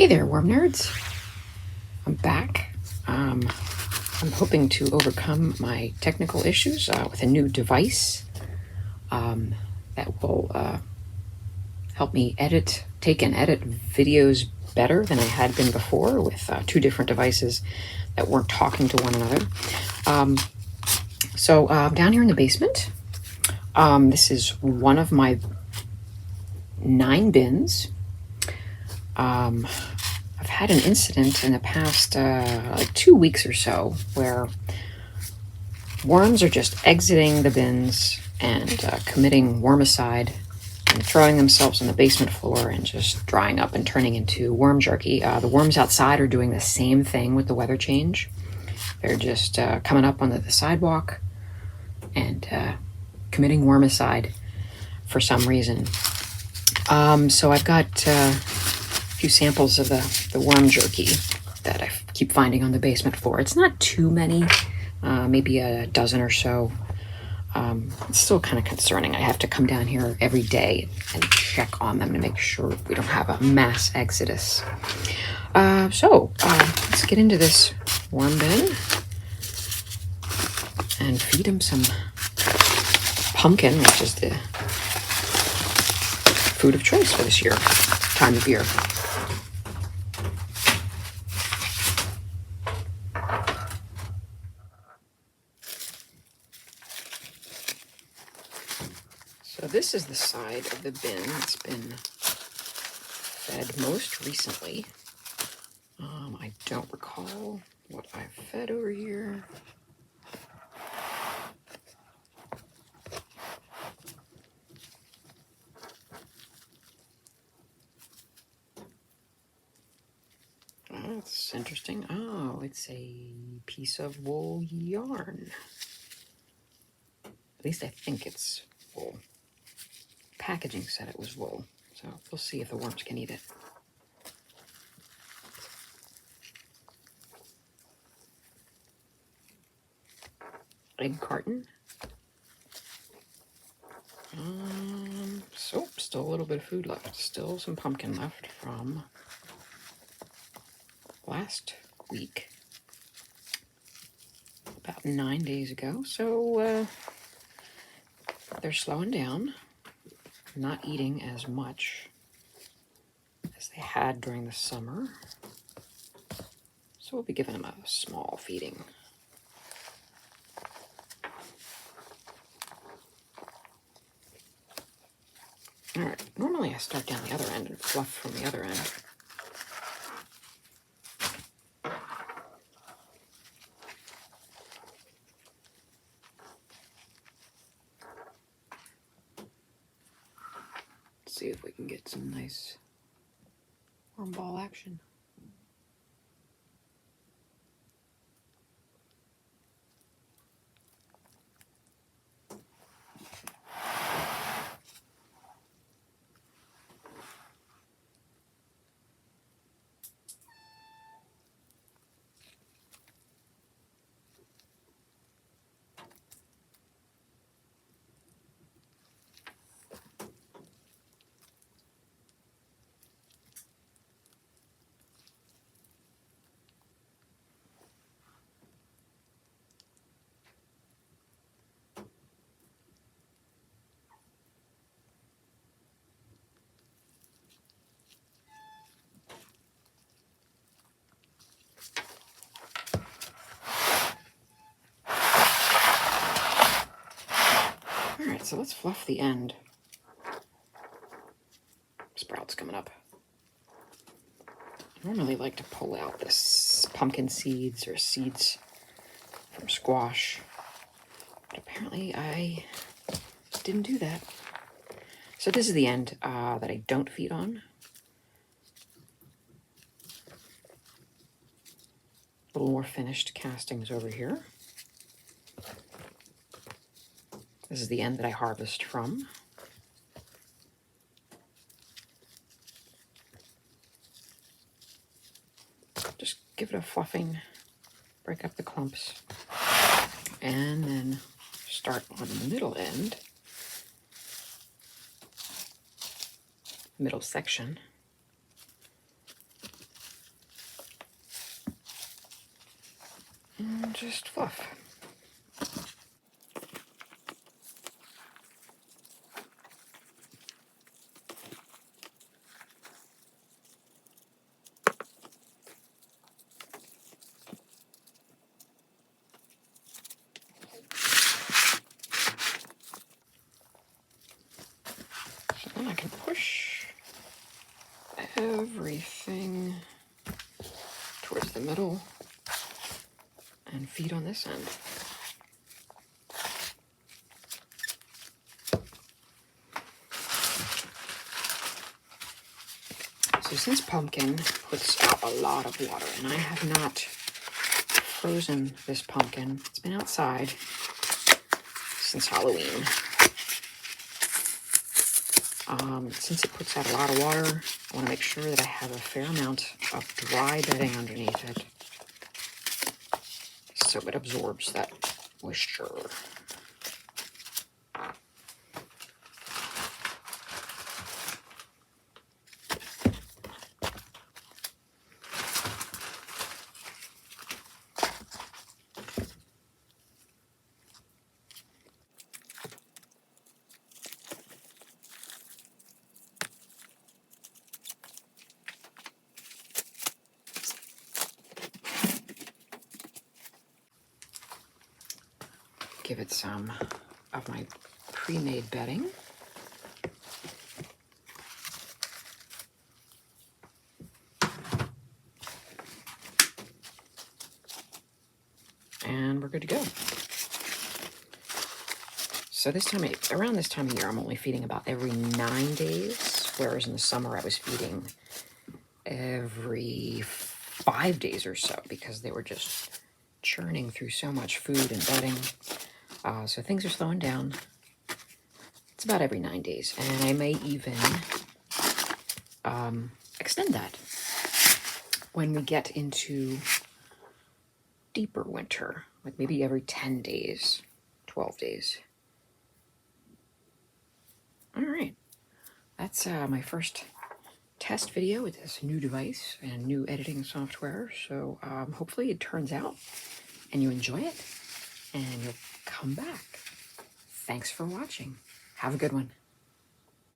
Hey there, worm nerds. I'm back. I'm hoping to overcome my technical issues with a new device that will help me take and edit videos better than I had been before with two different devices that weren't talking to one another. So down here in the basement, this is one of my 9 bins. I've had an incident in the past like 2 weeks or so where worms are just exiting the bins and committing wormicide and throwing themselves on the basement floor and just drying up and turning into worm jerky. The worms outside are doing the same thing with the weather change. They're just coming up onto the sidewalk and committing wormicide for some reason. So I've got few samples of the worm jerky that I keep finding on the basement floor. It's not too many, maybe a dozen or so. It's still kind of concerning. I have to come down here every day and check on them to make sure we don't have a mass exodus. So let's get into this worm bin and feed him some pumpkin, which is the food of choice for this time of year. So this is the side of the bin that's been fed most recently. I don't recall what I've fed over here. Oh, that's interesting. Oh, it's a piece of wool yarn. At least I think it's wool. Packaging said it was wool, so we'll see if the worms can eat it. Egg carton. Soap, still a little bit of food left. Still some pumpkin left from last week. About 9 days ago. So they're slowing down, not eating as much as they had during the summer. So we'll be giving them a small feeding. All right, normally I start down the other end and fluff from the other end. Let's see if we can get some nice worm ball action. Alright, so let's fluff the end. Sprouts coming up. I normally like to pull out this pumpkin seeds or seeds from squash, but apparently I didn't do that. So this is the end that I don't feed on. A little more finished castings over here. This is the end that I harvest from. Just give it a fluffing, break up the clumps, and then start on the middle end, middle section, just fluff. So then I can push everything towards the middle and feed on this end. So since pumpkin puts out a lot of water, and I have not frozen this pumpkin, it's been outside since Halloween. Since it puts out a lot of water, I want to make sure that I have a fair amount of dry bedding underneath it so it absorbs that moisture. Give it some of my pre-made bedding. And we're good to go. So around this time of year, I'm only feeding about every 9 days, whereas in the summer I was feeding every 5 days or so because they were just churning through so much food and bedding. So things are slowing down. It's about every 9 days, and I may even extend that when we get into deeper winter, like maybe every 10 days, 12 days. All right, that's my first test video with this new device and new editing software. So hopefully it turns out and you enjoy it and you'll come back. Thanks for watching. Have a good one.